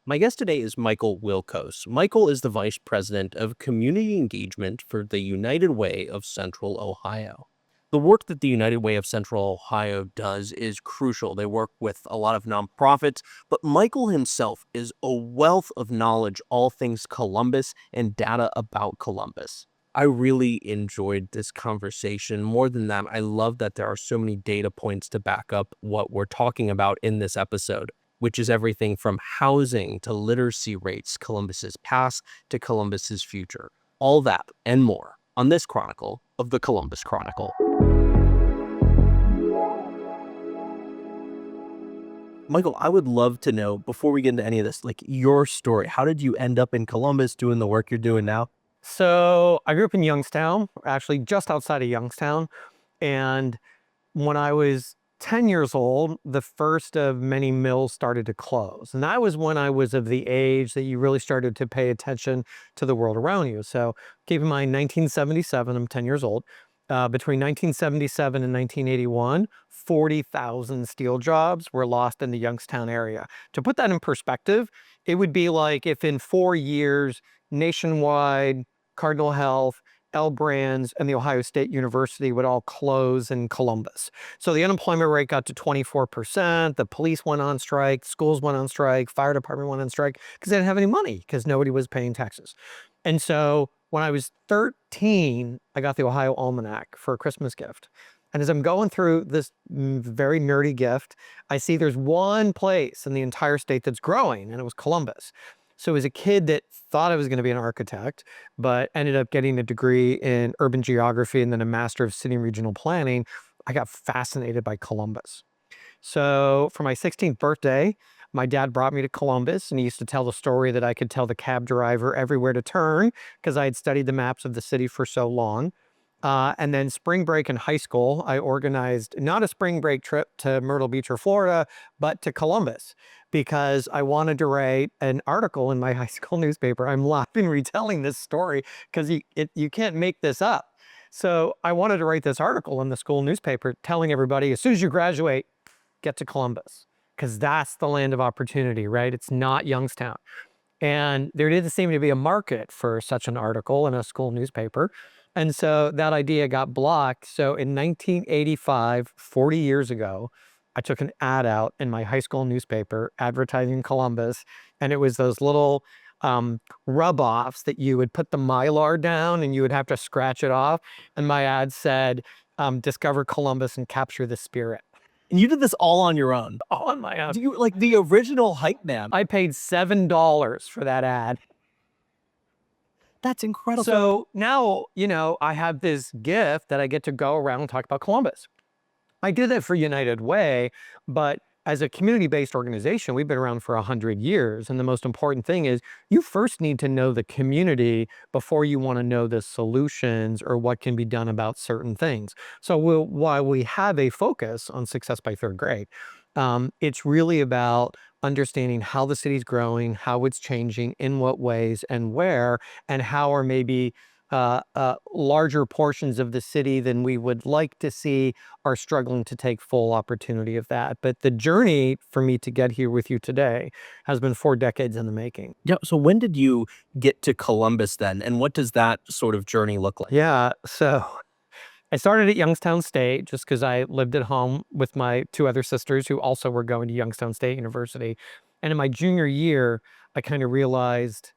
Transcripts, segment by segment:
My guest today is Michael Wilkos. Michael is the Vice President of Community Engagement for the United Way of Central Ohio. The work that the United Way of Central Ohio does is crucial. They work with a lot of nonprofits, but Michael himself is a wealth of knowledge, all things Columbus and data about Columbus. I really enjoyed this conversation. More than that, I love that there are so many data points to back up what we're talking about in this episode, which is everything from housing to literacy rates, Columbus's past to Columbus's future. All that and more on this chronicle of the Columbus Chronicle. Michael, I would love to know, before we get into any of this, like your story. How did you end up in Columbus doing the work you're doing now? So I grew up in Youngstown, actually just outside of Youngstown. And when I was 10 years old, the first of many mills started to close. And that was when I was of the age that you really started to pay attention to the world around you. So keep in mind, 1977, I'm 10 years old. Between 1977 and 1981, 40,000 steel jobs were lost in the Youngstown area. To put that in perspective, it would be like if in 4 years, Nationwide, Cardinal Health, L Brands, and the Ohio State University would all close in Columbus. So the unemployment rate got to 24%. The police went on strike, schools went on strike, fire department went on strike because they didn't have any money because nobody was paying taxes. And so when I was 13, I got the Ohio Almanac for a Christmas gift. And as I'm going through this very nerdy gift, I see there's one place in the entire state that's growing, and it was Columbus. So as a kid that thought I was going to be an architect, but ended up getting a degree in urban geography and then a master of city and regional planning, I got fascinated by Columbus. So for my 16th birthday, my dad brought me to Columbus, and he used to tell the story that I could tell the cab driver everywhere to turn because I had studied the maps of the city for so long. And then spring break in high school, I organized not a spring break trip to Myrtle Beach or Florida, but to Columbus because I wanted to write an article in my high school newspaper. I'm laughing retelling this story because you can't make this up. So I wanted to write this article in the school newspaper telling everybody, as soon as you graduate, get to Columbus because that's the land of opportunity, right? It's not Youngstown. And there didn't seem to be a market for such an article in a school newspaper. And so that idea got blocked. So in 1985, 40 years ago, I took an ad out in my high school newspaper advertising Columbus. And it was those little rub-offs that you would put the Mylar down and you would have to scratch it off. And my ad said, discover Columbus and capture the spirit. And you did this all on your own. All on my own. Do you like the original hype man? I paid $7 for that ad. That's incredible. So now, I have this gift that I get to go around and talk about Columbus. I did that for United Way, but as a community-based organization, we've been around for 100 years. And the most important thing is you first need to know the community before you want to know the solutions or what can be done about certain things. So while we have a focus on success by third grade, it's really about understanding how the city's growing, how it's changing, in what ways and where, and how are maybe larger portions of the city than we would like to see are struggling to take full opportunity of that. But the journey for me to get here with you today has been 4 decades in the making. Yeah. So when did you get to Columbus then? And what does that sort of journey look like? Yeah. So I started at Youngstown State just because I lived at home with my 2 other sisters who also were going to Youngstown State University. And in my junior year, I kind of realized,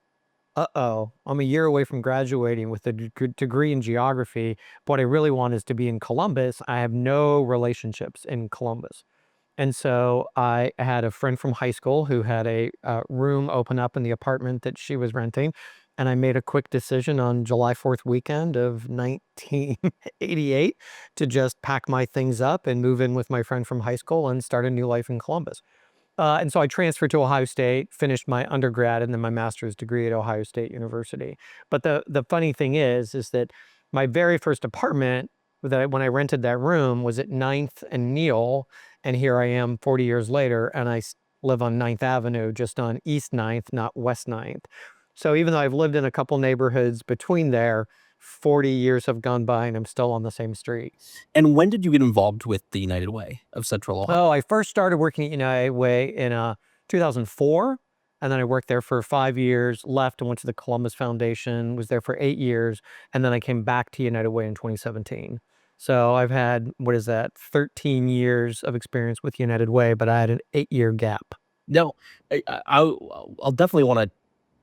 I'm a year away from graduating with a degree in geography. But what I really want is to be in Columbus. I have no relationships in Columbus. And so I had a friend from high school who had a room open up in the apartment that she was renting. And I made a quick decision on July 4th weekend of 1988 to just pack my things up and move in with my friend from high school and start a new life in Columbus. And so I transferred to Ohio State, finished my undergrad and then my master's degree at Ohio State University. But the funny thing is that my very first apartment when I rented that room was at 9th and Neal. And here I am 40 years later, and I live on 9th Avenue, just on East 9th, not West 9th. So even though I've lived in a couple neighborhoods between there, 40 years have gone by and I'm still on the same street. And when did you get involved with the United Way of Central Ohio? I first started working at United Way in 2004. And then I worked there for 5 years, left and went to the Columbus Foundation, was there for 8 years, and then I came back to United Way in 2017. So I've had, what is that, 13 years of experience with United Way, but I had an 8-year gap. No, I'll definitely wanna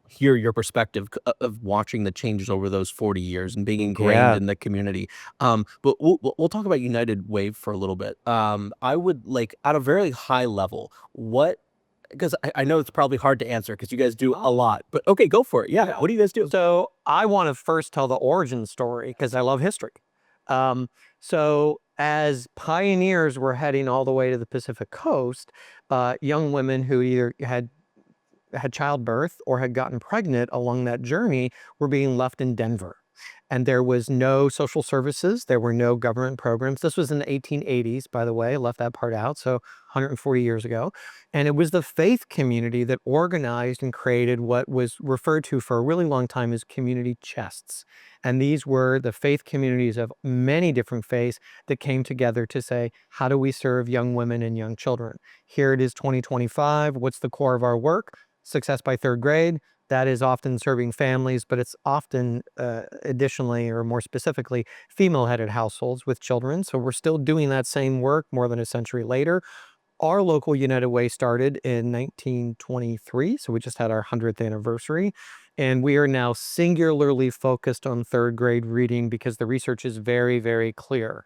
hear your perspective of watching the changes over those 40 years and being ingrained Yeah. in the community. But we'll talk about United Way for a little bit. I would like at a very high level, what because I know it's probably hard to answer because you guys do a lot, but okay, go for it. Yeah. What do you guys do? So I want to first tell the origin story because I love history. So as pioneers were heading all the way to the Pacific coast, young women who either had childbirth or had gotten pregnant along that journey were being left in Denver. And there was no social services. There were no government programs. This was in the 1880s, by the way. I left that part out. So 140 years ago. And it was the faith community that organized and created what was referred to for a really long time as community chests. And these were the faith communities of many different faiths that came together to say, how do we serve young women and young children? Here it is 2025. What's the core of our work? Success by third grade. That is often serving families, but it's often additionally, or more specifically, female-headed households with children. So we're still doing that same work more than a century later. Our local United Way started in 1923, so we just had our 100th anniversary. And we are now singularly focused on third grade reading because the research is very, very clear.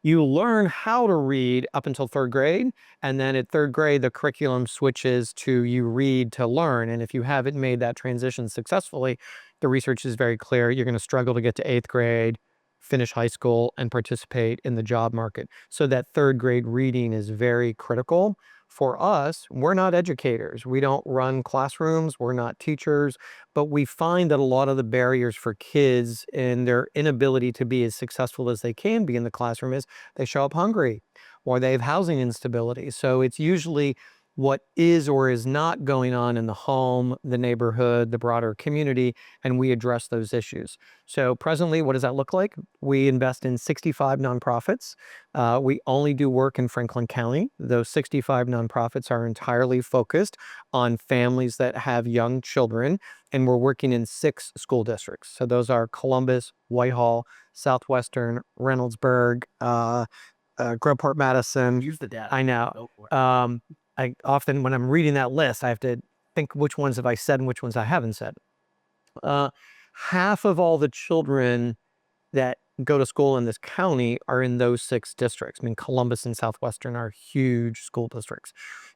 You learn how to read up until third grade, and then at third grade, the curriculum switches to you read to learn. And if you haven't made that transition successfully, the research is very clear. You're going to struggle to get to 8th grade, finish high school, and participate in the job market. So that third grade reading is very critical. For us, we're not educators. We don't run classrooms. We're not teachers. But we find that a lot of the barriers for kids and their inability to be as successful as they can be in the classroom is they show up hungry or they have housing instability. So it's usually what is or is not going on in the home, the neighborhood, the broader community, and we address those issues. So presently, what does that look like? We invest in 65 nonprofits. We only do work in Franklin County. Those 65 nonprofits are entirely focused on families that have young children, and we're working in 6 school districts. So those are Columbus, Whitehall, Southwestern, Reynoldsburg, Groveport, Madison. Use the data. I know. Go for it. I often, when I'm reading that list, I have to think which ones have I said and which ones I haven't said. Half of all the children that go to school in this county are in those 6 districts. I mean, Columbus and Southwestern are huge school districts.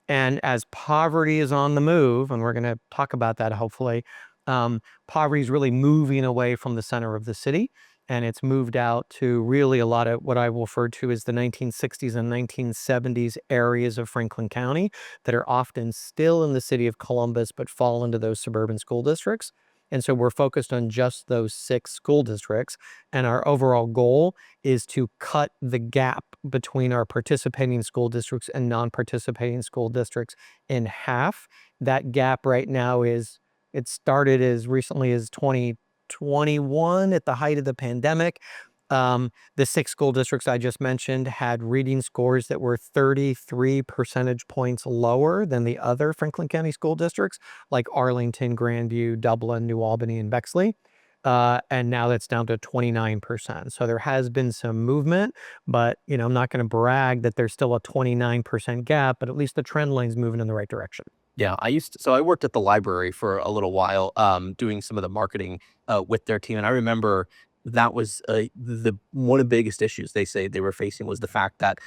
And as poverty is on the move, and we're going to talk about that hopefully, poverty is really moving away from the center of the city. And it's moved out to really a lot of what I will refer to as the 1960s and 1970s areas of Franklin County that are often still in the city of Columbus, but fall into those suburban school districts. And so we're focused on just those 6 school districts. And our overall goal is to cut the gap between our participating school districts and non-participating school districts in half. That gap right now it started as recently as 2021 at the height of the pandemic. The 6 school districts I just mentioned had reading scores that were 33 percentage points lower than the other Franklin County school districts, like Arlington, Grandview, Dublin, New Albany, and Bexley. And now that's down to 29%. So there has been some movement, but I'm not going to brag that there's still a 29% gap, but at least the trend line's moving in the right direction. Yeah, I worked at the library for a little while, doing some of the marketing, with their team, and I remember that was, the one of the biggest issues they say they were facing was the fact that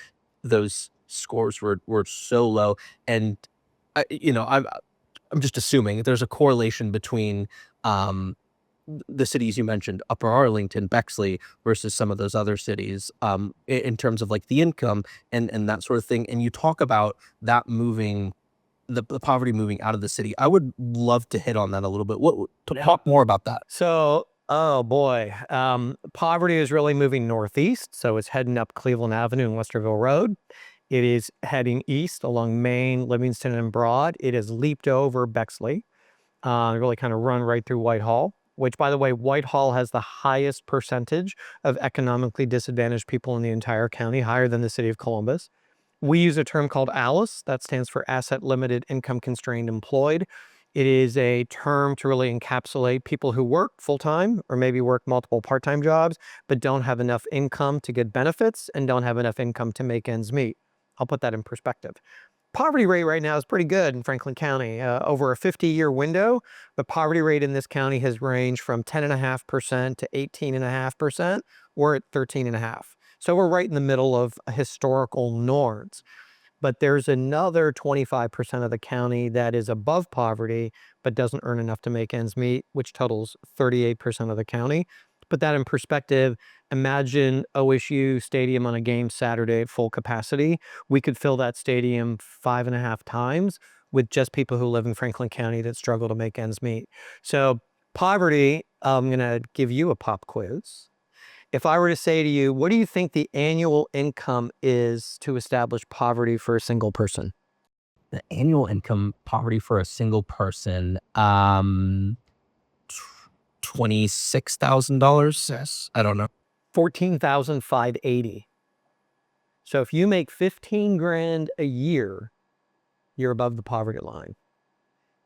those scores were so low, and I'm just assuming there's a correlation between, the cities you mentioned, Upper Arlington, Bexley, versus some of those other cities, in terms of, like, the income and that sort of thing, and you talk about that moving the poverty moving out of the city. I would love to hit on that a little bit. What to talk more about that? So, oh boy, poverty is really moving northeast. So it's heading up Cleveland Avenue and Westerville Road. It is heading east along Main, Livingston, and Broad. It has leaped over Bexley, really kind of run right through Whitehall, which, by the way, Whitehall has the highest percentage of economically disadvantaged people in the entire county, higher than the city of Columbus. We use a term called ALICE, that stands for Asset Limited Income Constrained Employed. It is a term to really encapsulate people who work full-time or maybe work multiple part-time jobs, but don't have enough income to get benefits and don't have enough income to make ends meet. I'll put that in perspective. Poverty rate right now is pretty good in Franklin County. Over a 50-year window, the poverty rate in this county has ranged from 10.5% to 18.5%. We're at 13.5%. So we're right in the middle of historical norms. But there's another 25% of the county that is above poverty, but doesn't earn enough to make ends meet, which totals 38% of the county. To put that in perspective, imagine OSU Stadium on a game Saturday at full capacity. We could fill that stadium 5.5 times with just people who live in Franklin County that struggle to make ends meet. So poverty, I'm going to give you a pop quiz. If I were to say to you, what do you think the annual income is to establish poverty for a single person? The annual income poverty for a single person, $26,000. Yes, I don't know. $14,580. So if you make 15 grand a year, you're above the poverty line.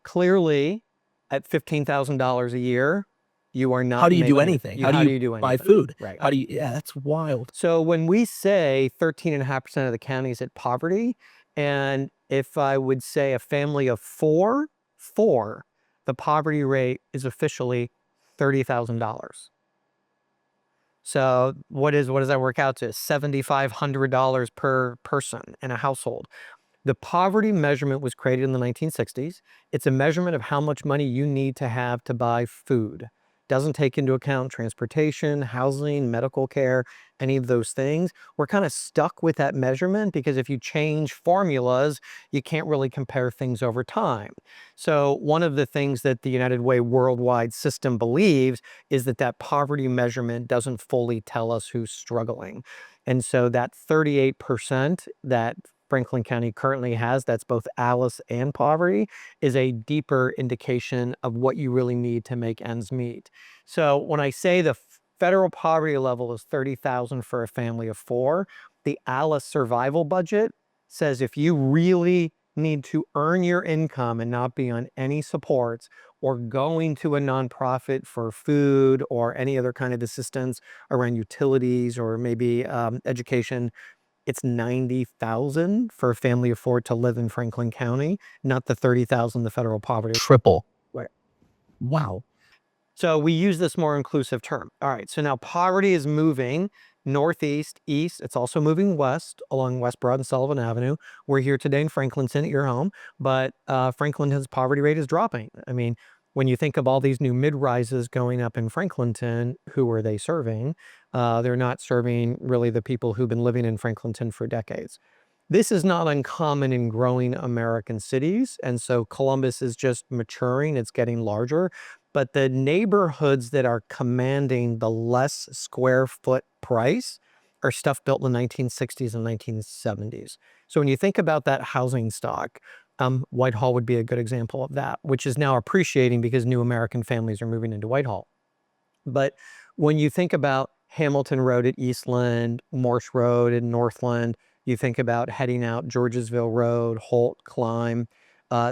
Clearly, at $15,000 a year, you are not. How do you do anything? How do you do anything? buy food? Right. How do you? Yeah, that's wild. So when we say 13.5% of the county is at poverty, and if I would say a family of four, the poverty rate is officially $30,000. So what does that work out to? $7,500 per person in a household. The poverty measurement was created in the 1960s. It's a measurement of how much money you need to have to buy food. Doesn't take into account transportation, housing, medical care, any of those things. We're kind of stuck with that measurement because if you change formulas, you can't really compare things over time. So one of the things that the United Way worldwide system believes is that poverty measurement doesn't fully tell us who's struggling. And so that 38% that Franklin County currently has, that's both ALICE and poverty, is a deeper indication of what you really need to make ends meet. So when I say the federal poverty level is $30,000 for a family of four, the ALICE survival budget says if you really need to earn your income and not be on any supports or going to a nonprofit for food or any other kind of assistance around utilities or maybe education, it's $90,000 for a family of four to live in Franklin County, not the $30,000 the federal poverty. Triple. Right. Wow. So we use this more inclusive term. All right, so now poverty is moving northeast, east. It's also moving west along West Broad and Sullivan Avenue. We're here today in Franklinton at your home, but Franklinton's poverty rate is dropping. I mean, when you think of all these new mid-rises going up in Franklinton, who are they serving? They're not serving really the people who've been living in Franklinton for decades. This is not uncommon in growing American cities, and so Columbus is just maturing, it's getting larger, but the neighborhoods that are commanding the less square foot price are stuff built in the 1960s and 1970s. So when you think about that housing stock, Whitehall would be a good example of that, which is now appreciating because new American families are moving into Whitehall. But when you think about Hamilton Road at Eastland, Morse Road in Northland, you think about heading out Georgesville Road, Holt, Climb.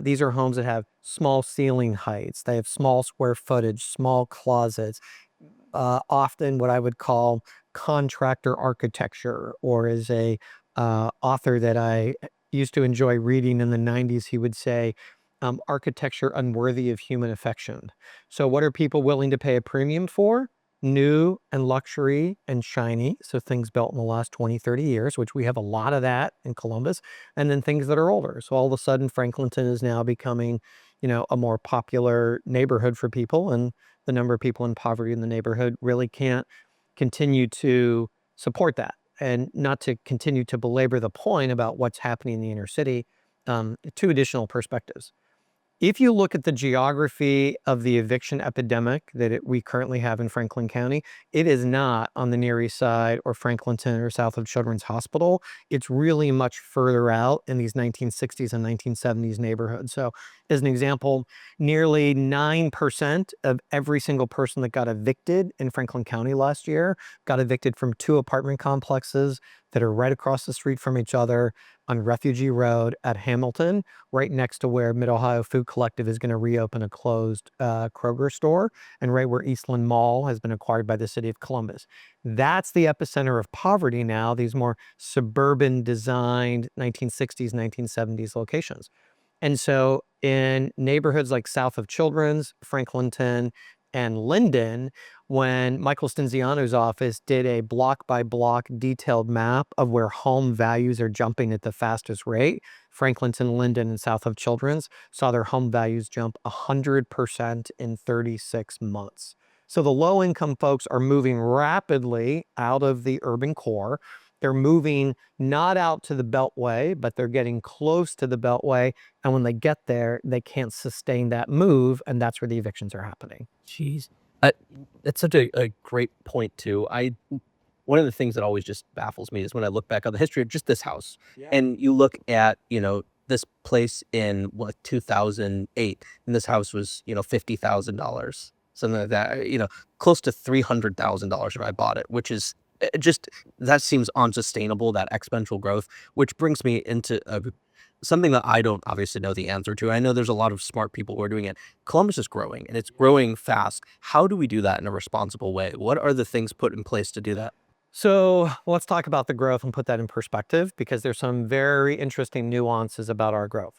These are homes that have small ceiling heights. They have small square footage, small closets, often what I would call contractor architecture, or as a author that I used to enjoy reading in the 90s, he would say, architecture unworthy of human affection. So what are people willing to pay a premium for? New and luxury and shiny. So things built in the last 20, 30 years, which we have a lot of that in Columbus, and then things that are older. So all of a sudden, Franklinton is now becoming, a more popular neighborhood for people, and the number of people in poverty in the neighborhood really can't continue to support that. And not to continue to belabor the point about what's happening in the inner city, two additional perspectives. If you look at the geography of the eviction epidemic that we currently have in Franklin County, it is not on the Near East Side or Franklinton or south of Children's Hospital. It's really much further out in these 1960s and 1970s neighborhoods. So as an example, nearly 9% of every single person that got evicted in Franklin County last year got evicted from 2 apartment complexes that are right across the street from each other on Refugee Road at Hamilton, right next to where Mid-Ohio Food Collective is going to reopen a closed Kroger store, and right where Eastland Mall has been acquired by the city of Columbus. That's the epicenter of poverty now, these more suburban designed 1960s, 1970s locations. And so in neighborhoods like south of Children's, Franklinton, and Linden, when Michael Stinziano's office did a block by block detailed map of where home values are jumping at the fastest rate, Franklinton, Linden, and south of Children's saw their home values jump 100% in 36 months. So the low income folks are moving rapidly out of the urban core. They're moving not out to the Beltway, but they're getting close to the Beltway. And when they get there, they can't sustain that move. And that's where the evictions are happening. Jeez. It's such a great point too. One of the things that always just baffles me is when I look back on the history of just this house, and you look at, this place in what 2008, and this house was, $50,000, something like that, close to $300,000 when I bought it, which is just that seems unsustainable, that exponential growth, which brings me into something that I don't obviously know the answer to. I know there's a lot of smart people who are doing it. Columbus is growing, and it's growing fast. How do we do that in a responsible way? What are the things put in place to do that? So let's talk about the growth and put that in perspective, because there's some very interesting nuances about our growth.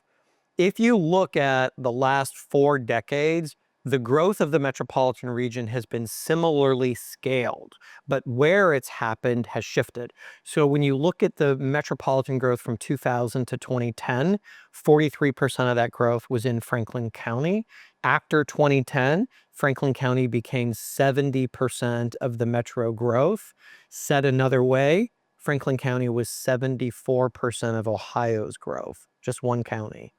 If you look at the last 4 decades, the growth of the metropolitan region has been similarly scaled, but where it's happened has shifted. So when you look at the metropolitan growth from 2000 to 2010, 43% of that growth was in Franklin County. After 2010, Franklin County became 70% of the metro growth. Said another way, Franklin County was 74% of Ohio's growth, just one county.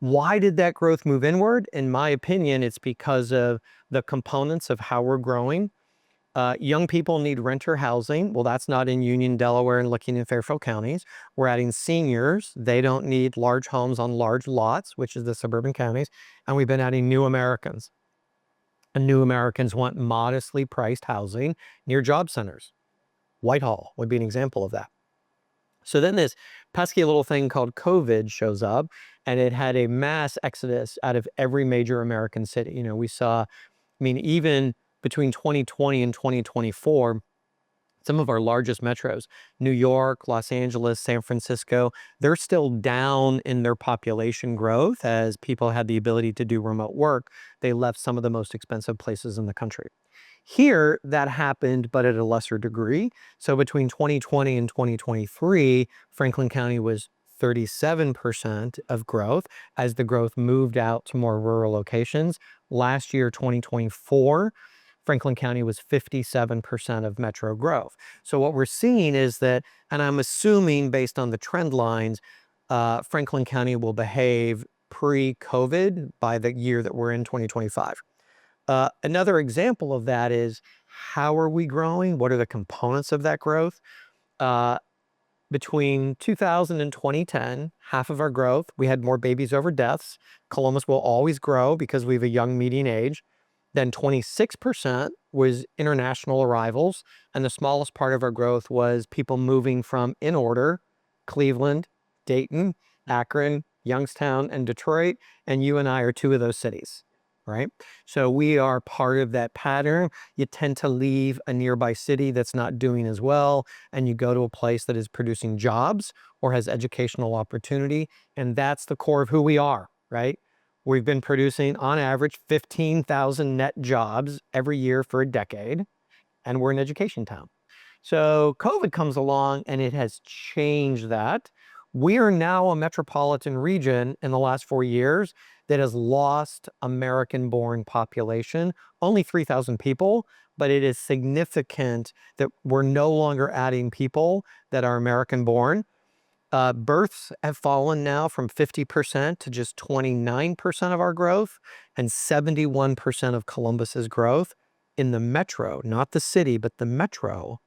Why did that growth move inward? In my opinion, it's because of the components of how we're growing. Young people need renter housing. Well, that's not in Union, Delaware, and Licking and Fairfield counties. We're adding seniors. They don't need large homes on large lots, which is the suburban counties. And we've been adding new Americans. And new Americans want modestly priced housing near job centers. Whitehall would be an example of that. So then this pesky little thing called COVID shows up, and it had a mass exodus out of every major American city. We saw, even between 2020 and 2024, some of our largest metros, New York, Los Angeles, San Francisco, they're still down in their population growth as people had the ability to do remote work. They left some of the most expensive places in the country. Here, that happened, but at a lesser degree. So between 2020 and 2023, Franklin County was 37% of growth as the growth moved out to more rural locations. Last year, 2024, Franklin County was 57% of metro growth. So what we're seeing is that, and I'm assuming based on the trend lines, Franklin County will behave pre-COVID by the year that we're in, 2025. Another example of that is, how are we growing? What are the components of that growth? Between 2000 and 2010, half of our growth, we had more babies over deaths. Columbus will always grow because we have a young median age. Then 26% was international arrivals. And the smallest part of our growth was people moving from, in order, Cleveland, Dayton, Akron, Youngstown, and Detroit. And you and I are 2 of those cities, right? So we are part of that pattern. You tend to leave a nearby city that's not doing as well, and you go to a place that is producing jobs or has educational opportunity. And that's the core of who we are, right? We've been producing, on average, 15,000 net jobs every year for a decade, and we're an education town. So COVID comes along, and it has changed that. We are now a metropolitan region in the last 4 years that has lost American-born population, only 3,000 people, but it is significant that we're no longer adding people that are American-born. Births have fallen now from 50% to just 29% of our growth, and 71% of Columbus's growth in the metro, not the city, but the metro,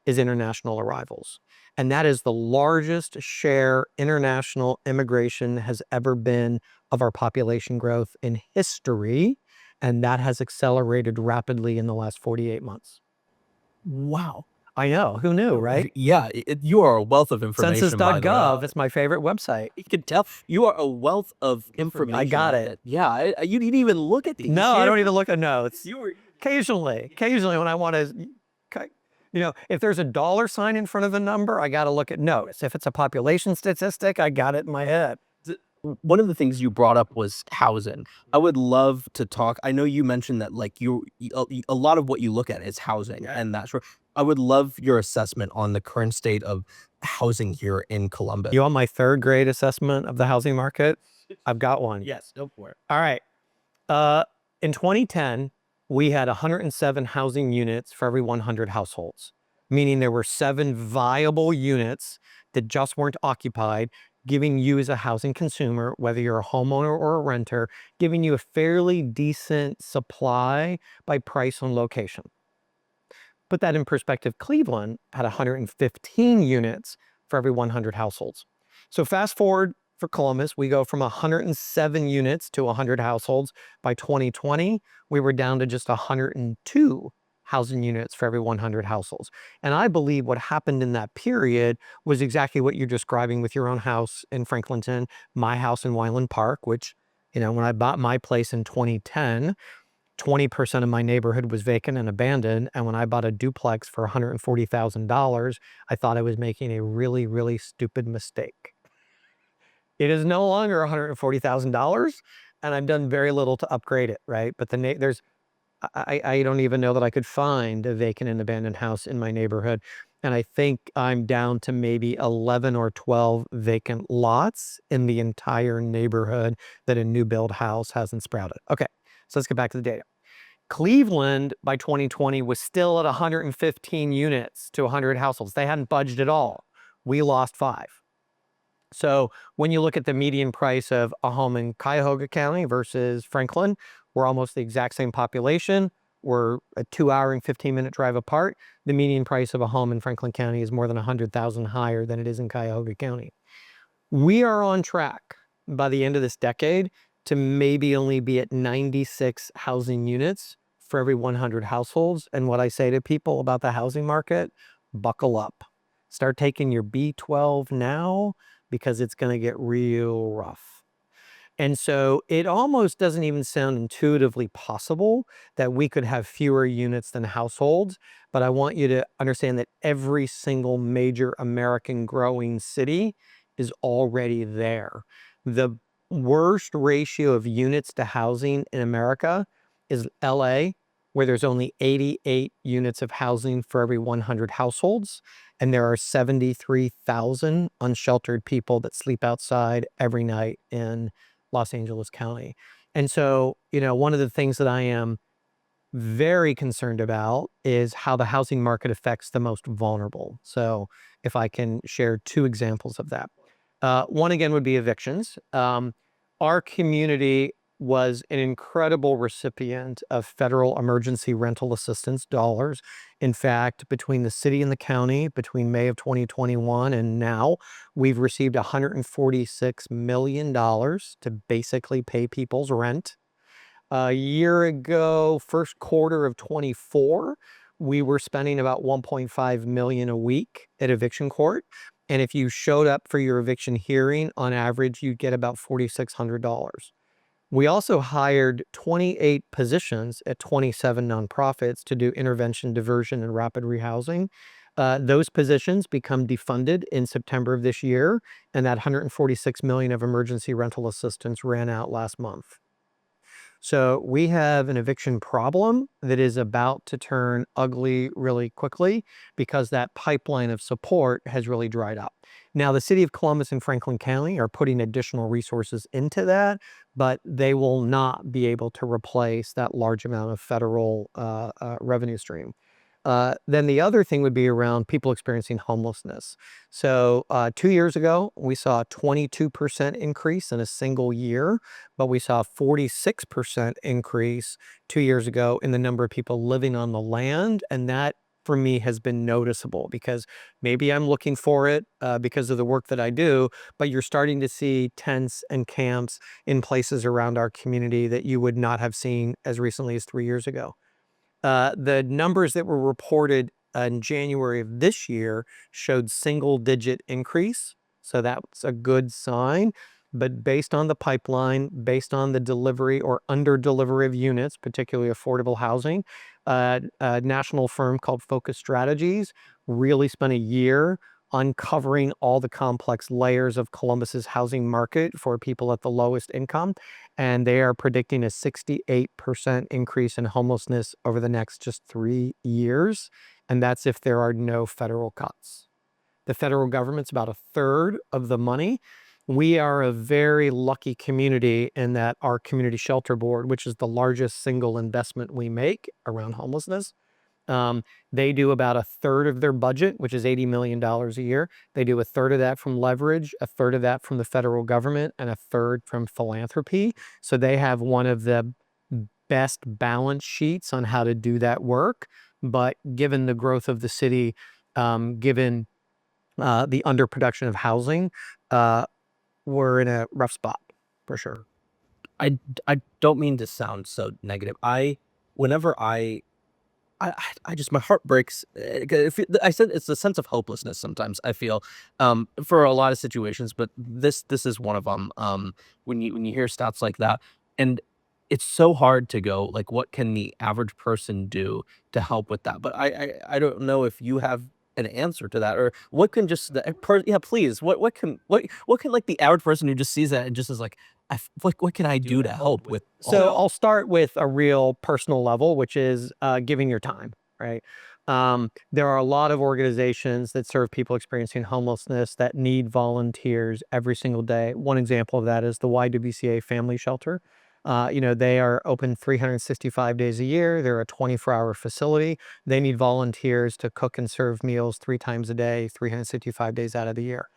is international arrivals. And that is the largest share international immigration has ever been of our population growth in history. And that has accelerated rapidly in the last 48 months. Wow. I know. Who knew, right? Yeah, you are a wealth of information, by the way. Census.gov. It's my favorite website. You can tell you are a wealth of information. I got it. Yeah, you didn't even look at these. No, I don't even look at notes. You were Occasionally when I want to, if there's a dollar sign in front of the number, I got to look at notes. If it's a population statistic, I got it in my head. one of the things you brought up was housing. I would love to talk. I know you mentioned that like a lot of what you look at is housing, and that's where I would love your assessment on the current state of housing here in Columbus. You want my third grade assessment of the housing market? I've got one. Yes, go for it. All right. In 2010, we had 107 housing units for every 100 households, meaning there were 7 viable units that just weren't occupied, giving you as a housing consumer, whether you're a homeowner or a renter, giving you a fairly decent supply by price and location. Put that in perspective, Cleveland had 115 units for every 100 households. So fast forward for Columbus, we go from 107 units to 100 households. By 2020, we were down to just 102 housing units for every 100 households. And I believe what happened in that period was exactly what you're describing with your own house in Franklinton, my house in Wyland Park, which, when I bought my place in 2010, 20% of my neighborhood was vacant and abandoned. And when I bought a duplex for $140,000, I thought I was making a really, really stupid mistake. It is no longer $140,000, and I've done very little to upgrade it, right? But I don't even know that I could find a vacant and abandoned house in my neighborhood. And I think I'm down to maybe 11 or 12 vacant lots in the entire neighborhood that a new build house hasn't sprouted. Okay, so let's get back to the data. Cleveland by 2020 was still at 115 units to 100 households. They hadn't budged at all. We lost 5. So when you look at the median price of a home in Cuyahoga County versus Franklin, we're almost the exact same population. We're a 2-hour and 15-minute drive apart. The median price of a home in Franklin County is more than $100,000 higher than it is in Cuyahoga County. We are on track by the end of this decade to maybe only be at 96 housing units for every 100 households. And what I say to people about the housing market, buckle up. Start taking your B12 now, because it's going to get real rough. And so it almost doesn't even sound intuitively possible that we could have fewer units than households. But I want you to understand that every single major American growing city is already there. The worst ratio of units to housing in America is LA, where there's only 88 units of housing for every 100 households. And there are 73,000 unsheltered people that sleep outside every night in Los Angeles County. And so, one of the things that I am very concerned about is how the housing market affects the most vulnerable. So if I can share 2 examples of that. One, again, would be evictions. Our community was an incredible recipient of federal emergency rental assistance dollars. In fact, between the city and the county, between May of 2021 and now, we've received $146 million to basically pay people's rent. A year ago, first quarter of 24, we were spending about $1.5 million a week at eviction court. And if you showed up for your eviction hearing, on average, you'd get about $4,600. We also hired 28 positions at 27 nonprofits to do intervention, diversion, and rapid rehousing. Those positions become defunded in September of this year, and that $146 million of emergency rental assistance ran out last month. So we have an eviction problem that is about to turn ugly really quickly because that pipeline of support has really dried up. Now, the city of Columbus and Franklin County are putting additional resources into that, but they will not be able to replace that large amount of federal revenue stream. Then the other thing would be around people experiencing homelessness. So 2 years ago, we saw a 22% increase in a single year, but we saw a 46% increase 2 years ago in the number of people living on the land. And that, for me, has been noticeable because maybe I'm looking for it because of the work that I do, but you're starting to see tents and camps in places around our community that you would not have seen as recently as 3 years ago. The numbers that were reported in January of this year showed single-digit increase, so that's a good sign. But based on the pipeline, based on the delivery or under delivery of units, particularly affordable housing, a national firm called Focus Strategies really spent a year uncovering all the complex layers of Columbus's housing market for people at the lowest income. And they are predicting a 68% increase in homelessness over the next just 3 years. And that's if there are no federal cuts. The federal government's about a third of the money. We are a very lucky community in that our community shelter board, which is the largest single investment we make around homelessness, they do about a third of their budget, which is $80 million a year. They do a third of that from leverage, a third of that from the federal government, and a third from philanthropy. So they have one of the best balance sheets on how to do that work. But given the growth of the city, given the underproduction of housing, we're in a rough spot for sure. I don't mean to sound so negative. Whenever I just my heart breaks. I said it's a sense of hopelessness sometimes. I feel for a lot of situations, but this is one of them. When you hear stats like that, and it's so hard to go like, what can the average person do to help with that? But I don't know if you have an answer to that, or what can just yeah, please, what can like the average person who just sees that and just is like, what can I do to help with all So that? I'll start with a real personal level, which is giving your time, right? There are a lot of organizations that serve people experiencing homelessness that need volunteers every single day. One example of that is the YWCA Family Shelter. They are open 365 days a year. They're a 24-hour facility. They need volunteers to cook and serve meals 3 times a day, 365 days out of the year.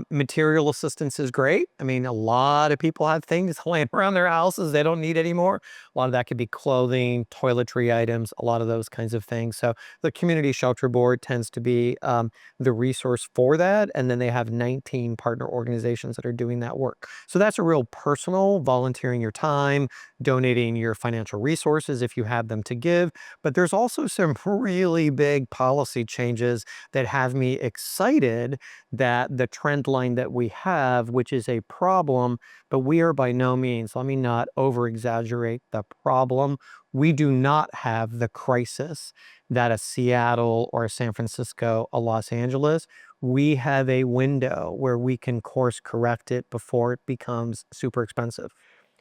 Material assistance is great. I mean, a lot of people have things laying around their houses they don't need anymore. A lot of that could be clothing, toiletry items, a lot of those kinds of things. So the community shelter board tends to be the resource for that. And then they have 19 partner organizations that are doing that work. So that's a real personal, volunteering your time, donating your financial resources if you have them to give. But there's also some really big policy changes that have me excited that the trend line that we have, which is a problem, but we are by no means, let me not over exaggerate the problem. We do not have the crisis that a Seattle or a San Francisco, a Los Angeles. We have a window where we can course correct it before it becomes super expensive.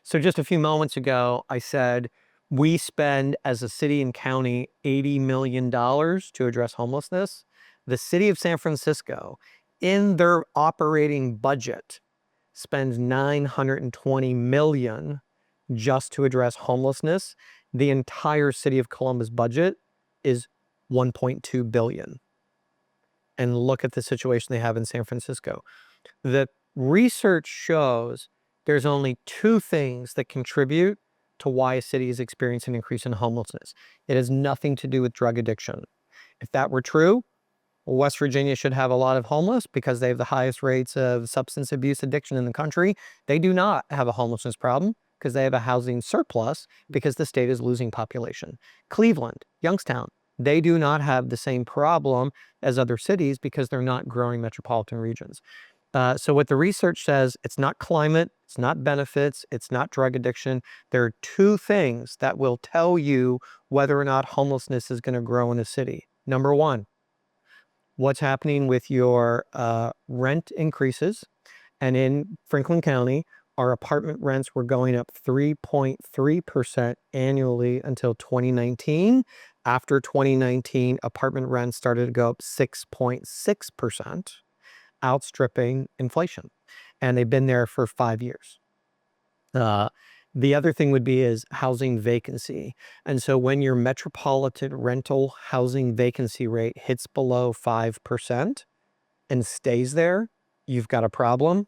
So just a few moments ago, I said we spend as a city and county $80 million to address homelessness. The city of San Francisco, in their operating budget, spends $920 million just to address homelessness. The entire city of Columbus budget is $1.2 billion. And look at the situation they have in San Francisco. The research shows there's only 2 things that contribute to why a city is experiencing an increase in homelessness. It has nothing to do with drug addiction. If that were true, West Virginia should have a lot of homeless because they have the highest rates of substance abuse addiction in the country. They do not have a homelessness problem because they have a housing surplus because the state is losing population. Cleveland, Youngstown, they do not have the same problem as other cities because they're not growing metropolitan regions. So what the research says, it's not climate, it's not benefits, it's not drug addiction. There are 2 things that will tell you whether or not homelessness is going to grow in a city. Number 1, what's happening with your rent increases. And in Franklin County, our apartment rents were going up 3.3% annually until 2019. After 2019, apartment rents started to go up 6.6%, outstripping inflation. And they've been there for 5 years. The other thing would be is housing vacancy. And so when your metropolitan rental housing vacancy rate hits below 5% and stays there, you've got a problem.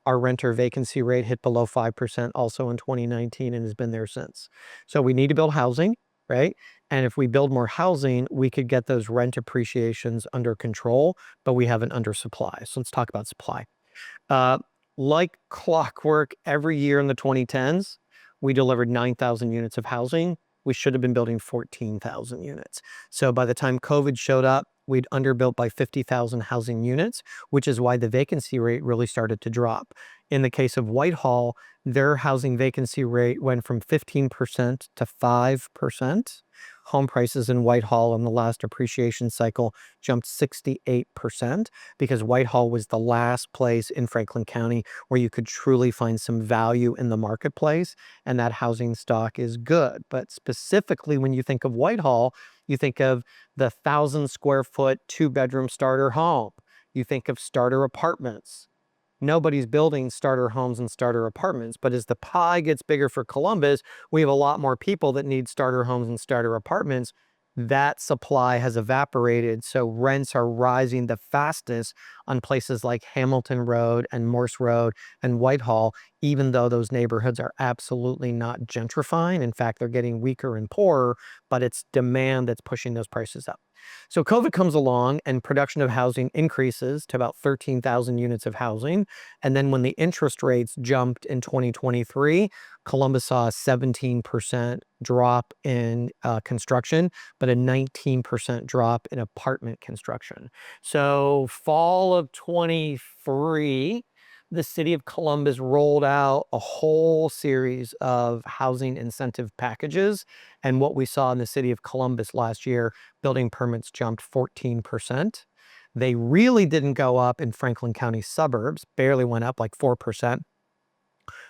Our renter vacancy rate hit below 5% also in 2019 and has been there since. So we need to build housing, right? And if we build more housing, we could get those rent appreciations under control, but we have an undersupply. So let's talk about supply. Like clockwork, every year in the 2010s, we delivered 9,000 units of housing. we should have been building 14,000 units. So by the time COVID showed up, we'd underbuilt by 50,000 housing units, which is why the vacancy rate really started to drop. In the case of Whitehall, their housing vacancy rate went from 15% to 5%. Home prices in Whitehall in the last appreciation cycle jumped 68% because Whitehall was the last place in Franklin County where you could truly find some value in the marketplace, and that housing stock is good. But specifically, when you think of Whitehall, you think of the 1,000 square foot, 2-bedroom starter home. You think of starter apartments. Nobody's building starter homes and starter apartments, but as the pie gets bigger for Columbus, we have a lot more people that need starter homes and starter apartments. That supply has evaporated, so rents are rising the fastest on places like Hamilton Road and Morse Road and Whitehall, even though those neighborhoods are absolutely not gentrifying. In fact, they're getting weaker and poorer, but it's demand that's pushing those prices up. So COVID comes along and production of housing increases to about 13,000 units of housing. And then when the interest rates jumped in 2023, Columbus saw a 17% drop in construction, but a 19% drop in apartment construction. So fall of 23, the city of Columbus rolled out a whole series of housing incentive packages. And what we saw in the city of Columbus last year, building permits jumped 14%. They really didn't go up in Franklin County suburbs, barely went up like 4%.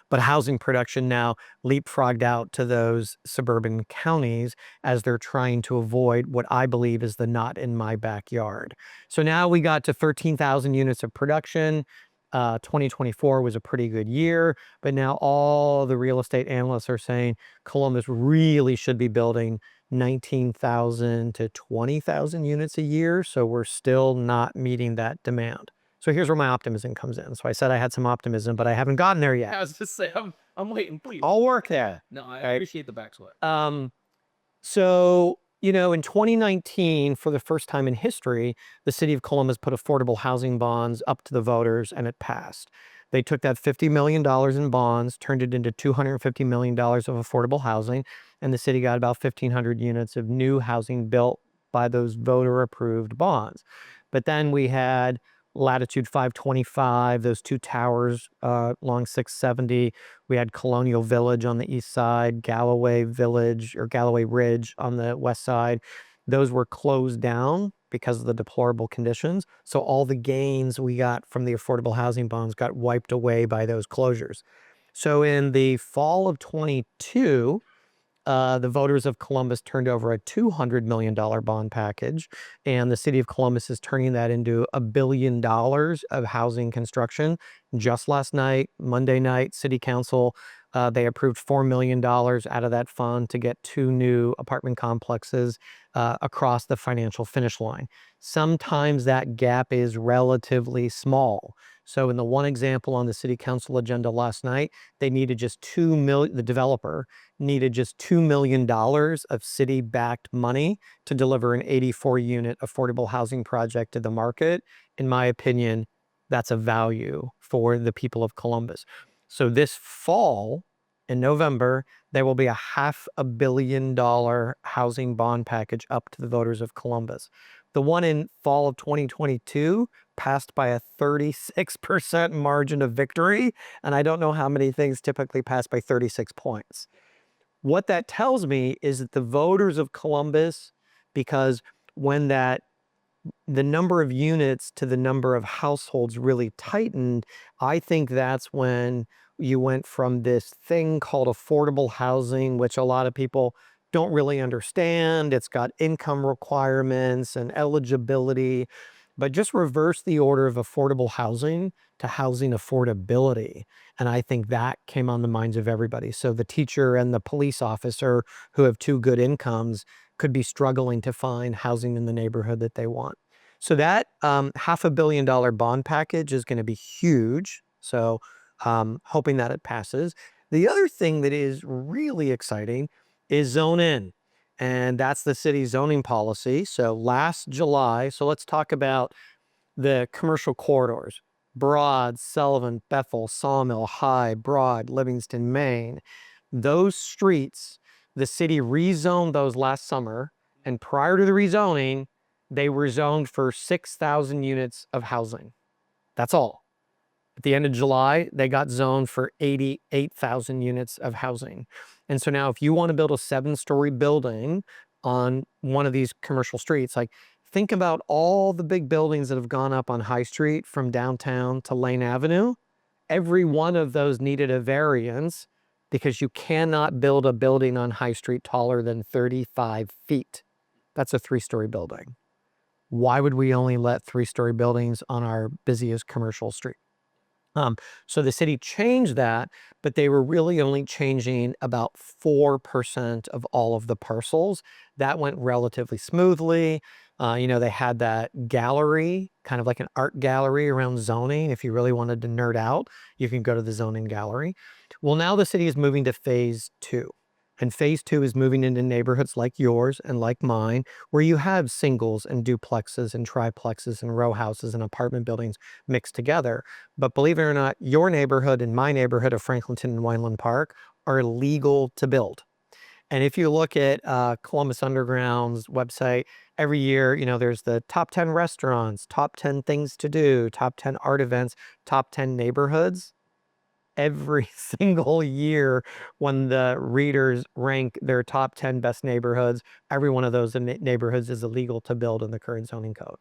But housing production now leapfrogged out to those suburban counties as they're trying to avoid what I believe is the not in my backyard. So now we got to 13,000 units of production. 2024 was a pretty good year, but now all the real estate analysts are saying Columbus really should be building 19,000 to 20,000 units a year. So we're still not meeting that demand. So here's where my optimism comes in. So I said I had some optimism, but I haven't gotten there yet. I was just saying, I'm waiting, please. I'll work there. No, I Right. appreciate the back sweat. So, in 2019, for the first time in history, the city of Columbus put affordable housing bonds up to the voters and it passed. They took that $50 million in bonds, turned it into $250 million of affordable housing, and the city got about 1,500 units of new housing built by those voter approved bonds. But then we had Latitude 525, those two towers along 670. We had Colonial Village on the east side, Galloway Village or Galloway Ridge on the west side. Those were closed down because of the deplorable conditions. So all the gains we got from the affordable housing bonds got wiped away by those closures. So in the fall of 22, the voters of Columbus turned over a $200 million bond package, and the city of Columbus is turning that into $1 billion of housing construction. Just last night, Monday night, city council, they approved $4 million out of that fund to get 2 new apartment complexes across the financial finish line. Sometimes that gap is relatively small. So in the one example on the city council agenda last night, they needed just $2 million, the developer needed just $2 million of city-backed money to deliver an 84-unit affordable housing project to the market. In my opinion, that's a value for the people of Columbus. So this fall, in November, there will be a $500 million housing bond package up to the voters of Columbus. The one in fall of 2022 passed by a 36% margin of victory, and I don't know how many things typically pass by 36 points. What that tells me is that the voters of Columbus, because when the number of units to the number of households really tightened, I think that's when you went from this thing called affordable housing, which a lot of people don't really understand. It's got income requirements and eligibility, but just reverse the order of affordable housing to housing affordability. And I think that came on the minds of everybody. So the teacher and the police officer who have 2 good incomes could be struggling to find housing in the neighborhood that they want. So that $500 million bond package is going to be huge. So hoping that it passes. The other thing that is really exciting is Zone In. And that's the city's zoning policy. So last July, so let's talk about the commercial corridors: Broad, Sullivan, Bethel, Sawmill, High, Broad, Livingston, Maine. Those streets The city rezoned those last summer, and prior to the rezoning, they were zoned for 6,000 units of housing. That's all. At the end of July, they got zoned for 88,000 units of housing. And so now if you want to build a 7-story building on one of these commercial streets, like think about all the big buildings that have gone up on High Street from downtown to Lane Avenue. Every one of those needed a variance because you cannot build a building on High Street taller than 35 feet. That's a 3-story building. Why would we only let 3-story buildings on our busiest commercial street? So the city changed that, but they were really only changing about 4% of all of the parcels. That went relatively smoothly. They had that gallery, kind of like an art gallery around zoning. If you really wanted to nerd out, you can go to the zoning gallery. Well, now the city is moving to phase 2. And phase 2 is moving into neighborhoods like yours and like mine, where you have singles and duplexes and triplexes and row houses and apartment buildings mixed together. But believe it or not, your neighborhood and my neighborhood of Franklinton and Wineland Park are legal to build. And if you look at Columbus Underground's website, every year, there's the top 10 restaurants, top 10 things to do, top 10 art events, top 10 neighborhoods. Every single year when the readers rank their top 10 best neighborhoods, every one of those neighborhoods is illegal to build in the current zoning code.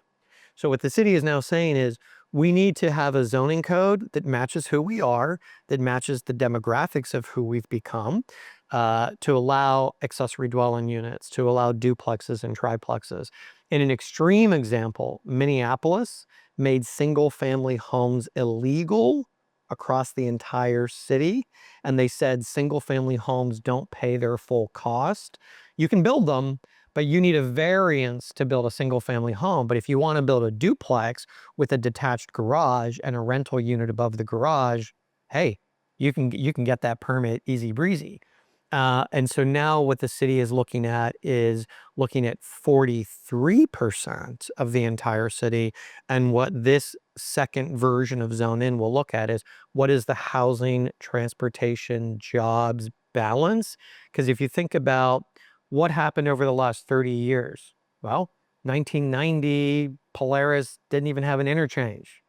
So what the city is now saying is we need to have a zoning code that matches who we are, that matches the demographics of who we've become, to allow accessory dwelling units, to allow duplexes and triplexes. In an extreme example, Minneapolis made single-family homes illegal across the entire city, and they said single-family homes don't pay their full cost. You can build them, but you need a variance to build a single-family home. But if you want to build a duplex with a detached garage and a rental unit above the garage, hey, you can get that permit easy breezy. And so now what the city is looking at is looking at 43% of the entire city. And what this second version of Zone In will look at is what is the housing, transportation, jobs balance? Because if you think about what happened over the last 30 years, well, 1990, Polaris didn't even have an interchange,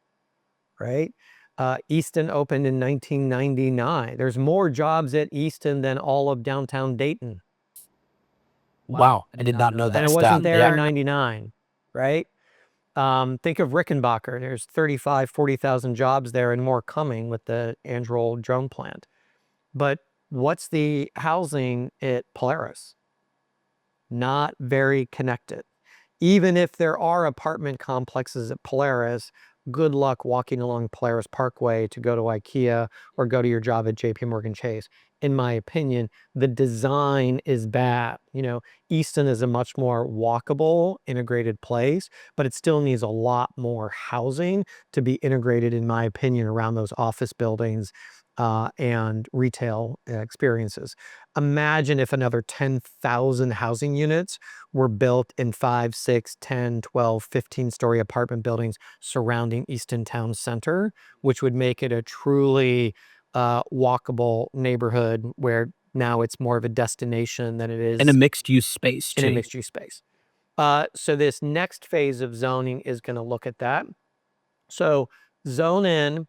right? Easton opened in 1999. There's more jobs at Easton than all of downtown Dayton. Wow, I did not know that And it stat. wasn't there Yeah. in 99, right? Think of Rickenbacker. There's 35, 40,000 jobs there and more coming with the Anduril drone plant. But what's the housing at Polaris? Not very connected. Even if there are apartment complexes at Polaris, good luck walking along Polaris Parkway to go to IKEA or go to your job at JP Morgan Chase. In my opinion, the design is bad. Easton is a much more walkable, integrated place, but it still needs a lot more housing to be integrated, in my opinion, around those office buildings and retail experiences. Imagine if another 10,000 housing units were built in 5, 6, 10, 12, 15-story apartment buildings surrounding Easton Town Center, which would make it a truly walkable neighborhood where now it's more of a destination than it is In a mixed-use space, in a too. mixed-use space. So this next phase of zoning is going to look at that. So Zone In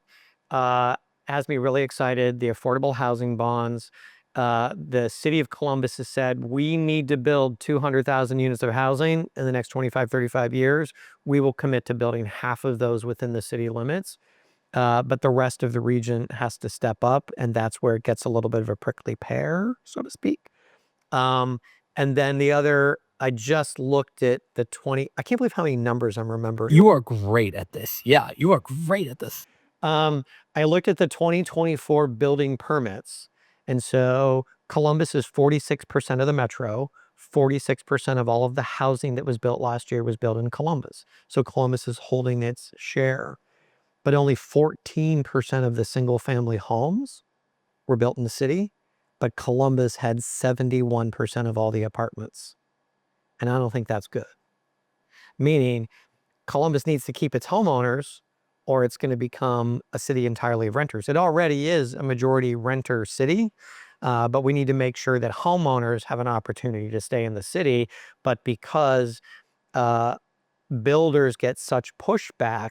has me really excited. The affordable housing bonds. The city of Columbus has said, we need to build 200,000 units of housing in the next 25, 35 years. We will commit to building half of those within the city limits. But the rest of the region has to step up, and that's where it gets a little bit of a prickly pear, so to speak. And then the other, I just looked at the 20, I can't believe how many numbers I'm remembering. You are great at this. Yeah, you are great at this. I looked at the 2024 building permits, and so Columbus is 46% of the metro. 46% of all of the housing that was built last year was built in Columbus. So Columbus is holding its share. But only 14% of the single-family homes were built in the city, but Columbus had 71% of all the apartments. And I don't think that's good. Meaning, Columbus needs to keep its homeowners, or it's going to become a city entirely of renters. It already is a majority renter city, but we need to make sure that homeowners have an opportunity to stay in the city. But because builders get such pushback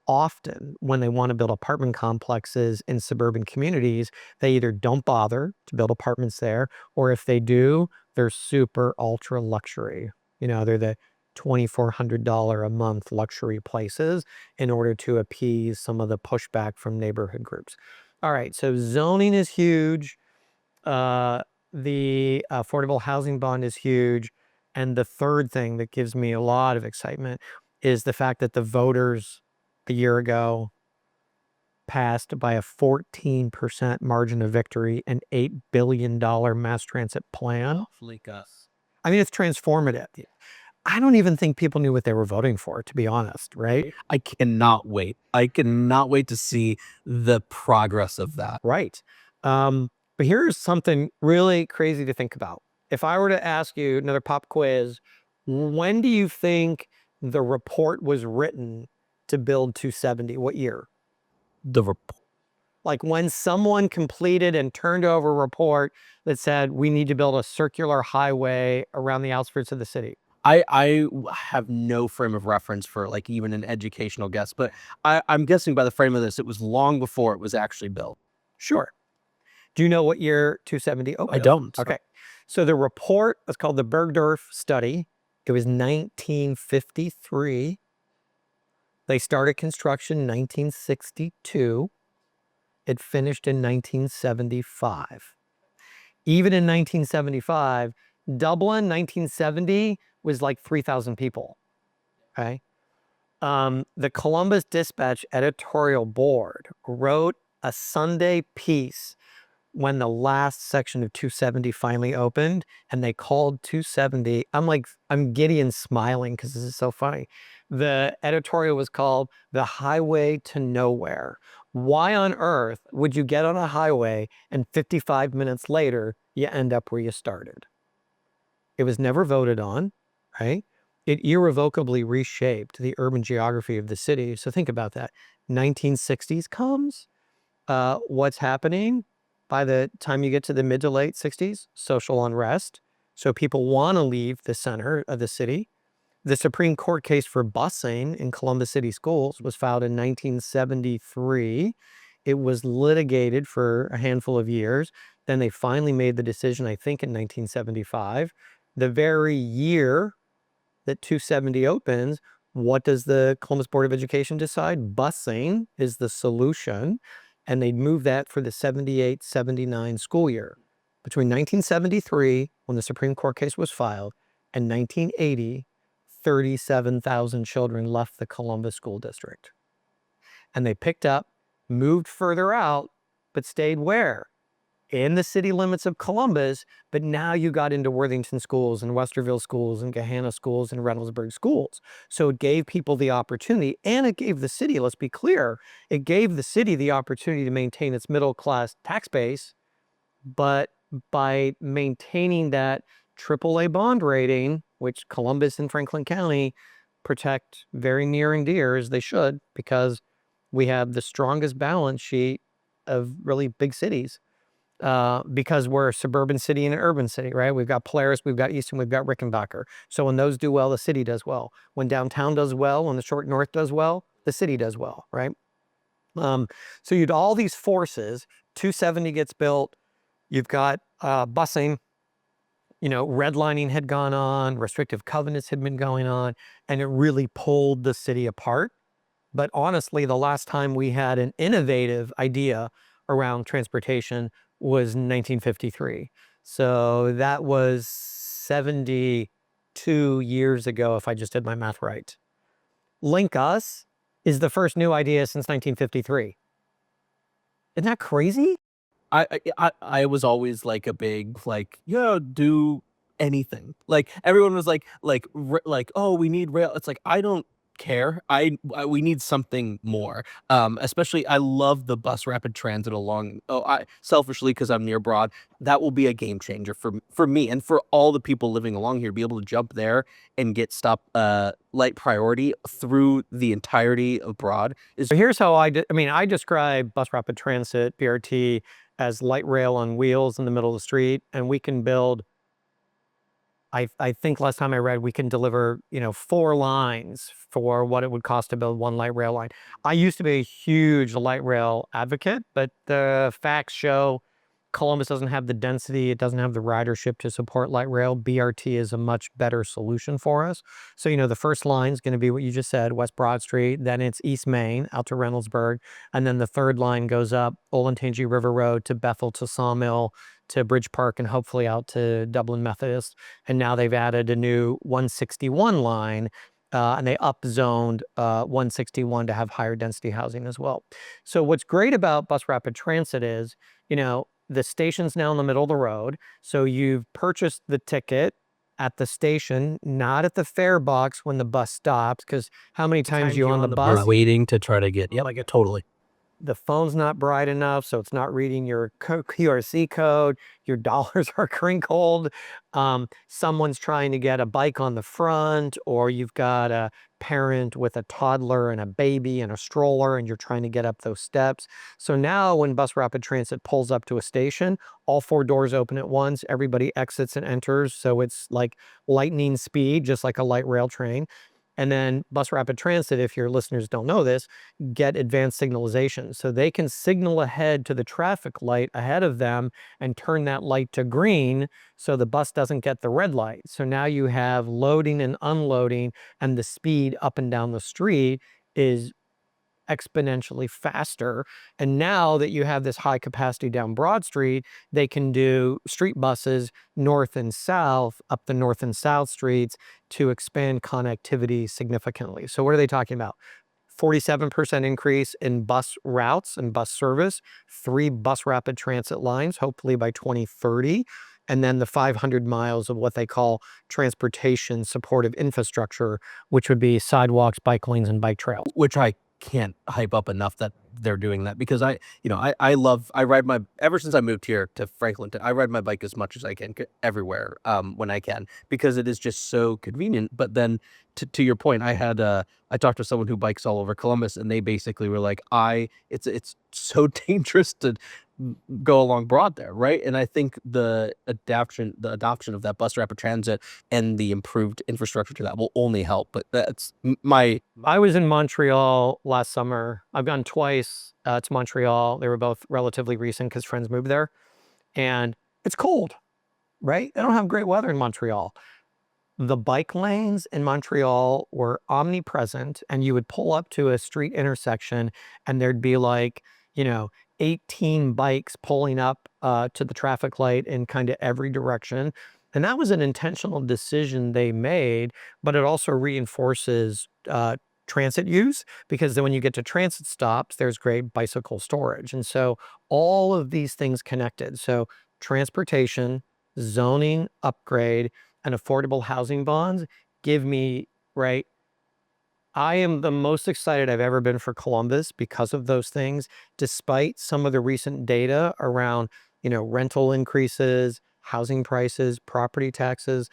often when they want to build apartment complexes in suburban communities, they either don't bother to build apartments there, or if they do, they're super ultra luxury. They're the $2,400 a month luxury places in order to appease some of the pushback from neighborhood groups. All right, so zoning is huge. The affordable housing bond is huge. And the third thing that gives me a lot of excitement is the fact that the voters a year ago passed by a 14% margin of victory an $8 billion mass transit plan. LinkUS. I mean, it's transformative. I don't even think people knew what they were voting for, to be honest, right? I cannot wait. I cannot wait to see the progress of that. Right. But here's something really crazy to think about. If I were to ask you another pop quiz, when do you think the report was written to build 270? What year? The report. Like when someone completed and turned over a report that said we need to build a circular highway around the outskirts of the city. I have no frame of reference for like even an educational guess, but I'm guessing by the frame of this, it was long before it was actually built. Sure. Do you know what year 270 opened? I don't. Okay. So the report was called the Bergdorf Study. It was 1953. They started construction in 1962. It finished in 1975. Even in 1975, Dublin, 1970, was like 3,000 people. Okay. The Columbus Dispatch editorial board wrote a Sunday piece when the last section of 270 finally opened, and they called 270. I'm giddy and smiling because this is so funny. The editorial was called "The Highway to Nowhere." Why on earth would you get on a highway and 55 minutes later you end up where you started? It was never voted on, right? It irrevocably reshaped the urban geography of the city. So think about that. 1960s comes. What's happening? By the time you get to the mid to late 60s, social unrest. So people want to leave the center of the city. The Supreme Court case for busing in Columbus City schools was filed in 1973. It was litigated for a handful of years. Then they finally made the decision, I think, in 1975. The very year that 270 opens, what does the Columbus Board of Education decide? Busing is the solution. And they'd move that for the 78-79 school year. Between 1973, when the Supreme Court case was filed, and 1980, 37,000 children left the Columbus School District. And they picked up, moved further out, but stayed where? In the city limits of Columbus, but now you got into Worthington schools and Westerville schools and Gahanna schools and Reynoldsburg schools. So it gave people the opportunity, and it gave the city, let's be clear, it gave the city the opportunity to maintain its middle-class tax base, but by maintaining that AAA bond rating, which Columbus and Franklin County protect very near and dear, as they should, because we have the strongest balance sheet of really big cities. Because we're a suburban city and an urban city, right? We've got Polaris, we've got Easton, we've got Rickenbacker. So when those do well, the city does well. When downtown does well, when the short north does well, the city does well, right? So you'd all these forces. 270 gets built. You've got busing, redlining had gone on, restrictive covenants had been going on, and it really pulled the city apart. But honestly, the last time we had an innovative idea around transportation was 1953. So that was 72 years ago, if I just did my math right. LinkUS is the first new idea since 1953. Isn't that crazy? I was always like a big do anything. Like everyone was like oh, we need rail. It's like I don't care. We need something more. Especially I love the bus rapid transit along. Oh, I selfishly because I'm near Broad. That will be a game changer for me and for all the people living along here. Be able to jump there and get light priority through the entirety of Broad is. So here's how I describe bus rapid transit, BRT, as light rail on wheels in the middle of the street, and we can build, I think last time I read, we can deliver, 4 lines for what it would cost to build 1 light rail line. I used to be a huge light rail advocate, but the facts show Columbus doesn't have the density, it doesn't have the ridership to support light rail. BRT is a much better solution for us. So, the first line is going to be what you just said, West Broad Street, then it's East Main out to Reynoldsburg, and then the third line goes up Olentangy River Road to Bethel to Sawmill to Bridge Park and hopefully out to Dublin Methodist. And now they've added a new 161 line, and they upzoned 161 to have higher density housing as well. So what's great about bus rapid transit is, the station's now in the middle of the road. So you've purchased the ticket at the station, not at the fare box when the bus stops. Because how many times you on the bus waiting to try to get, like totally. The phone's not bright enough, so it's not reading your QRC code. Your dollars are crinkled. Someone's trying to get a bike on the front, or you've got a parent with a toddler and a baby and a stroller, and you're trying to get up those steps. So now when Bus Rapid Transit pulls up to a station, all 4 doors open at once. Everybody exits and enters. So it's like lightning speed, just like a light rail train. And then Bus Rapid Transit, if your listeners don't know this, get advanced signalization. So they can signal ahead to the traffic light ahead of them and turn that light to green so the bus doesn't get the red light. So now you have loading and unloading, and the speed up and down the street is exponentially faster. And now that you have this high capacity down Broad Street, they can do street buses north and south up the north and south streets to expand connectivity significantly. So what are they talking about? 47% increase in bus routes and bus service, 3 bus rapid transit lines, hopefully by 2030. And then the 500 miles of what they call transportation supportive infrastructure, which would be sidewalks, bike lanes, and bike trails. Which I can't hype up enough that they're doing that, because I ride my, ever since I moved here to Franklin, I ride my bike as much as I can everywhere when I can, because it is just so convenient. But then to your point, I talked to someone who bikes all over Columbus, and they basically were like, it's so dangerous to go along Broad there, right? And I think the adoption of that bus rapid transit and the improved infrastructure to that will only help. But that's I was in Montreal last summer. I've gone twice to Montreal. They were both relatively recent because friends moved there. And it's cold, right? They don't have great weather in Montreal. The bike lanes in Montreal were omnipresent, and you would pull up to a street intersection and there'd be like, 18 bikes pulling up to the traffic light in kind of every direction. And that was an intentional decision they made, but it also reinforces transit use, because then when you get to transit stops, there's great bicycle storage. And so all of these things connected. So transportation, zoning upgrade, and affordable housing bonds give me, right? I am the most excited I've ever been for Columbus because of those things, despite some of the recent data around, rental increases, housing prices, property taxes.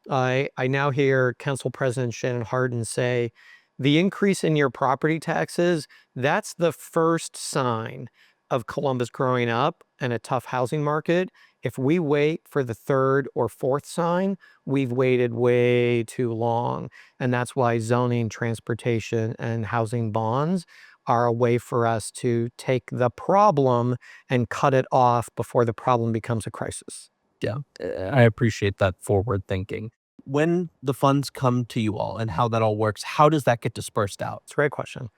I now hear Council President Shannon Hardin say, the increase in your property taxes, that's the first sign of Columbus growing up and a tough housing market. If we wait for the 3rd or 4th sign, we've waited way too long. And that's why zoning, transportation, and housing bonds are a way for us to take the problem and cut it off before the problem becomes a crisis. Yeah, I appreciate that forward thinking. When the funds come to you all and how that all works, how does that get dispersed out? It's a great question.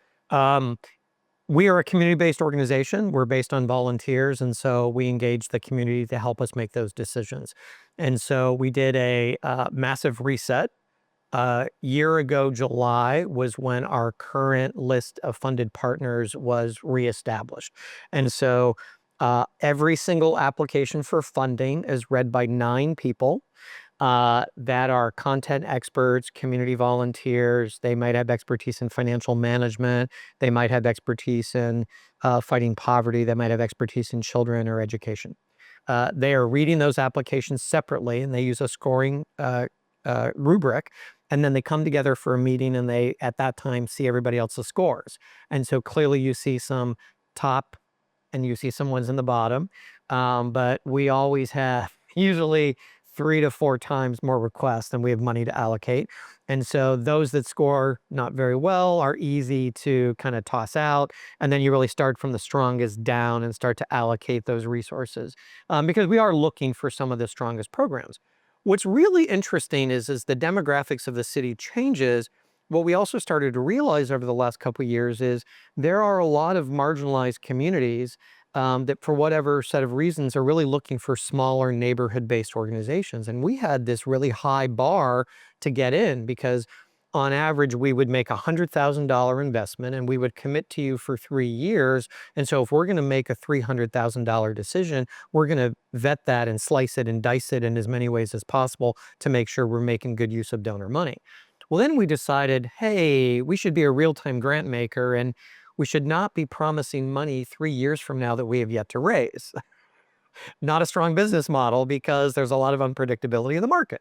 We are a community-based organization. We're based on volunteers, and so we engage the community to help us make those decisions. And so we did a massive reset. Year ago, July was when our current list of funded partners was reestablished. And so every single application for funding is read by 9 people that are content experts, community volunteers. They might have expertise in financial management. They might have expertise in fighting poverty. They might have expertise in children or education. They are reading those applications separately, and they use a scoring rubric. And then they come together for a meeting, and they, at that time, see everybody else's scores. And so clearly you see some top and you see some ones in the bottom. but we always have usually 3 to 4 times more requests than we have money to allocate. And so those that score not very well are easy to kind of toss out. And then you really start from the strongest down and start to allocate those resources, because we are looking for some of the strongest programs. What's really interesting is the demographics of the city changes. What we also started to realize over the last couple of years is there are a lot of marginalized communities that, for whatever set of reasons, are really looking for smaller neighborhood-based organizations. And we had this really high bar to get in because on average, we would make $100,000 investment and we would commit to you for 3 years. And so if we're going to make a $300,000 decision, we're going to vet that and slice it and dice it in as many ways as possible to make sure we're making good use of donor money. Well, then we decided, hey, we should be a real-time grant maker and we should not be promising money 3 years from now that we have yet to raise. Not a strong business model because there's a lot of unpredictability in the market.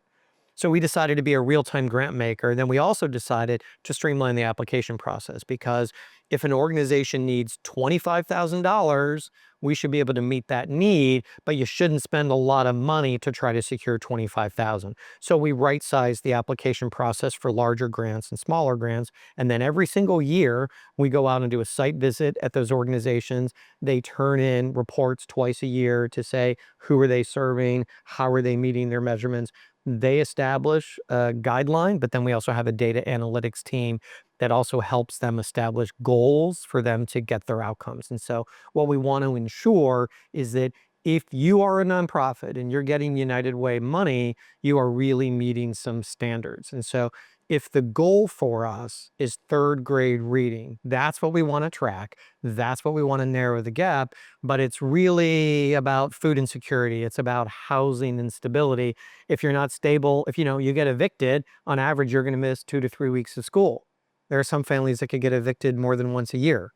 So we decided to be a real-time grant maker. And then we also decided to streamline the application process because if an organization needs $25,000, we should be able to meet that need, but you shouldn't spend a lot of money to try to secure $25,000. So we right-sized the application process for larger grants and smaller grants. And then every single year, we go out and do a site visit at those organizations. They turn in reports twice a year to say, who are they serving? How are they meeting their measurements? They establish a guideline, but then we also have a data analytics team that also helps them establish goals for them to get their outcomes. And so what we want to ensure is that if you are a nonprofit and you're getting United Way money, you are really meeting some standards. And so if the goal for us is third grade reading, that's what we want to track. That's what we want to narrow the gap. But it's really about food insecurity. It's about housing instability. If you're not stable, if you get evicted, on average, you're going to miss 2 to 3 weeks of school. There are some families that could get evicted more than once a year.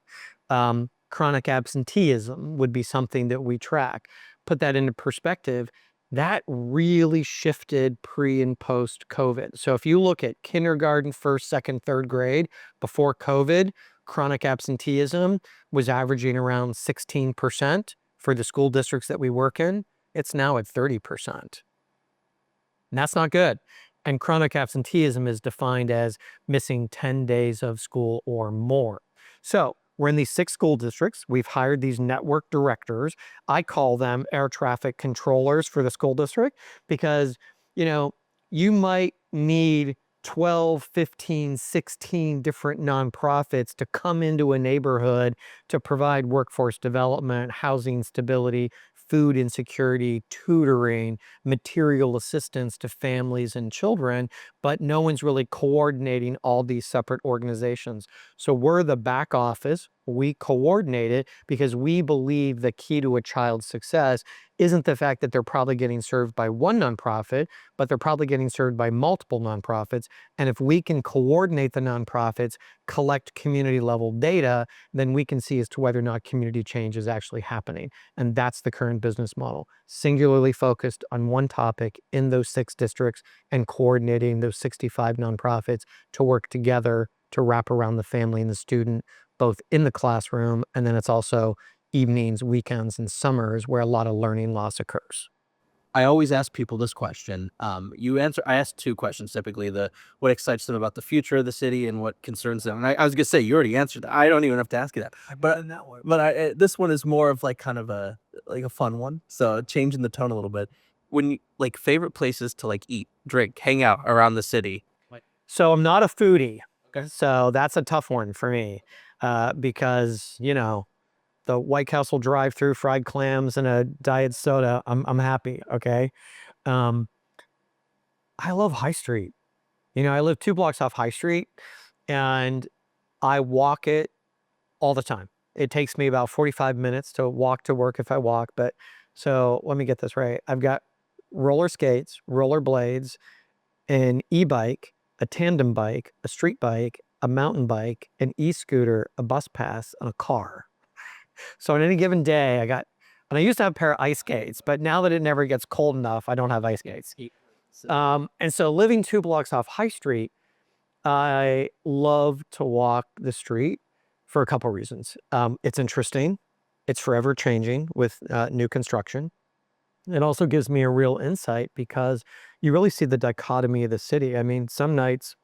Chronic absenteeism would be something that we track. Put that into perspective, that really shifted pre and post COVID. So if you look at kindergarten, first, second, third grade, before COVID, chronic absenteeism was averaging around 16% for the school districts that we work in. It's now at 30%. And that's not good. And chronic absenteeism is defined as missing 10 days of school or more. So we're in these 6 school districts. We've hired these network directors. I call them air traffic controllers for the school district because, you might need 12, 15, 16 different nonprofits to come into a neighborhood to provide workforce development, housing stability, food insecurity, tutoring, material assistance to families and children, but no one's really coordinating all these separate organizations. So we're the back office. We coordinate it because we believe the key to a child's success isn't the fact that they're probably getting served by one nonprofit, but they're probably getting served by multiple nonprofits. And if we can coordinate the nonprofits, collect community level data, then we can see as to whether or not community change is actually happening. And that's the current business model, singularly focused on one topic in those 6 districts and coordinating those 65 nonprofits to work together to wrap around the family and the student, both in the classroom, and then it's also evenings, weekends, and summers where a lot of learning loss occurs. I always ask people this question. I asked 2 questions typically: what excites them about the future of the city and what concerns them. And I was gonna say you already answered that. I don't even have to ask you that. This one is more of like kind of a fun one. So changing the tone a little bit. When you, like, favorite places to like eat, drink, hang out around the city. So I'm not a foodie. Okay. So that's a tough one for me because, the White Castle drive-through, fried clams, and a diet soda, I'm happy, okay? Um, I love High Street. I live 2 blocks off High Street, and I walk it all the time. It takes me about 45 minutes to walk to work if I walk, but so let me get this right. I've got roller skates, roller blades, an e-bike, a tandem bike, a street bike, a mountain bike, an e-scooter, a bus pass, and a car. So on any given day, and I used to have a pair of ice skates, but now that it never gets cold enough, I don't have ice skates. And so living 2 blocks off High Street, I love to walk the street for a couple reasons. It's interesting. It's forever changing with new construction. It also gives me a real insight because you really see the dichotomy of the city. I mean, some nights,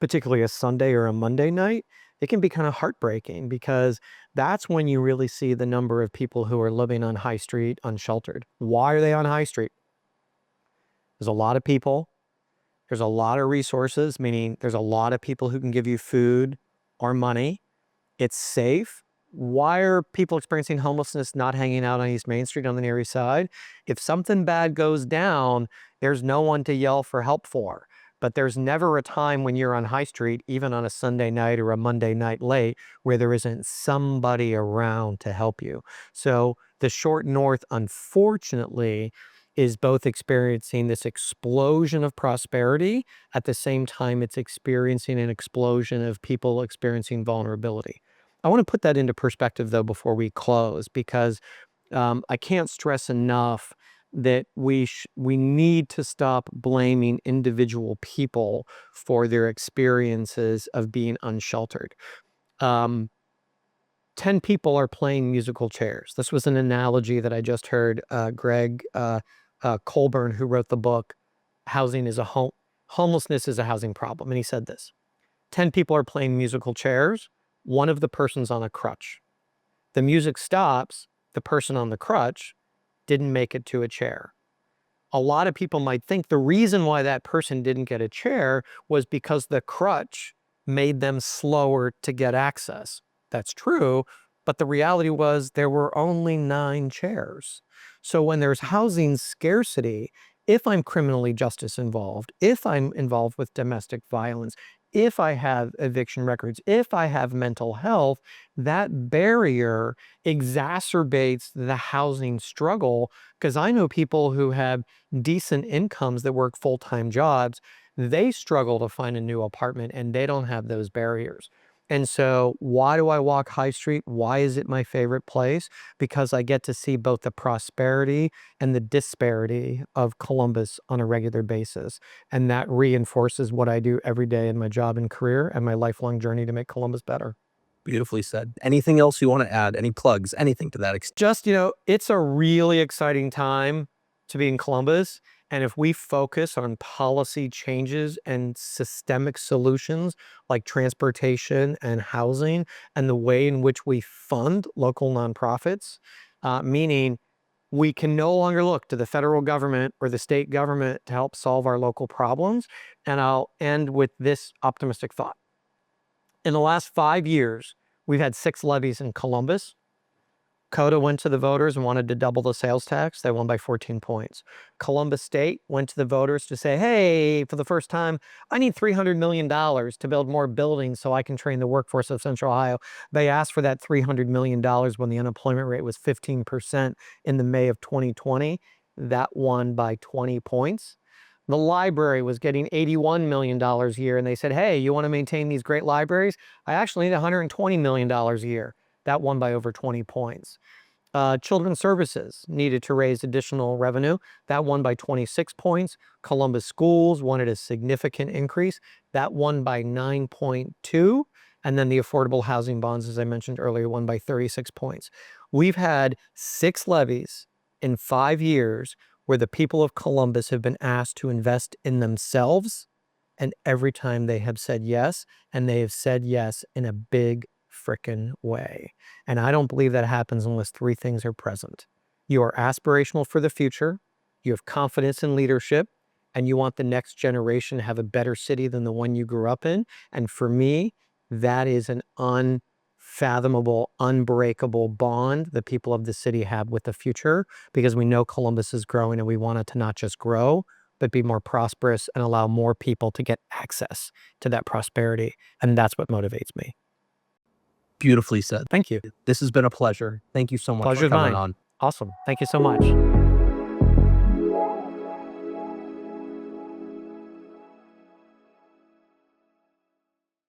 particularly a Sunday or a Monday night, it can be kind of heartbreaking because that's when you really see the number of people who are living on High Street unsheltered. Why are they on High Street? There's a lot of people. There's a lot of resources, meaning there's a lot of people who can give you food or money. It's safe. Why are people experiencing homelessness not hanging out on East Main Street on the Near East Side? If something bad goes down, there's no one to yell for help for. But there's never a time when you're on High Street, even on a Sunday night or a Monday night late, where there isn't somebody around to help you. So the Short North, unfortunately, is both experiencing this explosion of prosperity. At the same time, it's experiencing an explosion of people experiencing vulnerability. I want to put that into perspective, though, before we close, because I can't stress enough that we need to stop blaming individual people for their experiences of being unsheltered. 10 people are playing musical chairs. This was an analogy that I just heard Greg Colburn, who wrote the book, Homelessness is a Housing Problem. And he said this: 10 people are playing musical chairs. One of the person's on a crutch. The music stops. The person on the crutch didn't make it to a chair. A lot of people might think the reason why that person didn't get a chair was because the crutch made them slower to get access. That's true, but the reality was there were only 9 chairs. So when there's housing scarcity, if I'm criminally justice involved, if I'm involved with domestic violence, if I have eviction records, if I have mental health, that barrier exacerbates the housing struggle, because I know people who have decent incomes that work full-time jobs. They struggle to find a new apartment and they don't have those barriers. And so why do I walk High Street? Why is it my favorite place? Because I get to see both the prosperity and the disparity of Columbus on a regular basis. And that reinforces what I do every day in my job and career and my lifelong journey to make Columbus better. Beautifully said. Anything else you want to add? Any plugs? Anything to that extent? Just, it's a really exciting time to be in Columbus. And if we focus on policy changes and systemic solutions like transportation and housing and the way in which we fund local nonprofits, meaning we can no longer look to the federal government or the state government to help solve our local problems. And I'll end with this optimistic thought. In the last 5 years, we've had 6 levies in Columbus. COTA went to the voters and wanted to double the sales tax. They won by 14 points. Columbus State went to the voters to say, hey, for the first time, I need $300 million to build more buildings so I can train the workforce of Central Ohio. They asked for that $300 million when the unemployment rate was 15% in the May of 2020. That won by 20 points. The library was getting $81 million a year, and they said, hey, you want to maintain these great libraries? I actually need $120 million a year. That won by over 20 points. Children's Services needed to raise additional revenue. That won by 26 points. Columbus Schools wanted a significant increase. That won by 9.2. And then the affordable housing bonds, as I mentioned earlier, won by 36 points. We've had 6 levies in 5 years where the people of Columbus have been asked to invest in themselves. And every time they have said yes, and they have said yes in a big frickin' way. And I don't believe that happens unless 3 things are present. You are aspirational for the future, you have confidence in leadership, and you want the next generation to have a better city than the one you grew up in. And for me, that is an unfathomable, unbreakable bond the people of the city have with the future, because we know Columbus is growing and we want it to not just grow, but be more prosperous and allow more people to get access to that prosperity. And that's what motivates me. Beautifully said. Thank you. This has been a pleasure. Thank you so much for Pleasure's coming mine. on. Awesome. Thank you so much.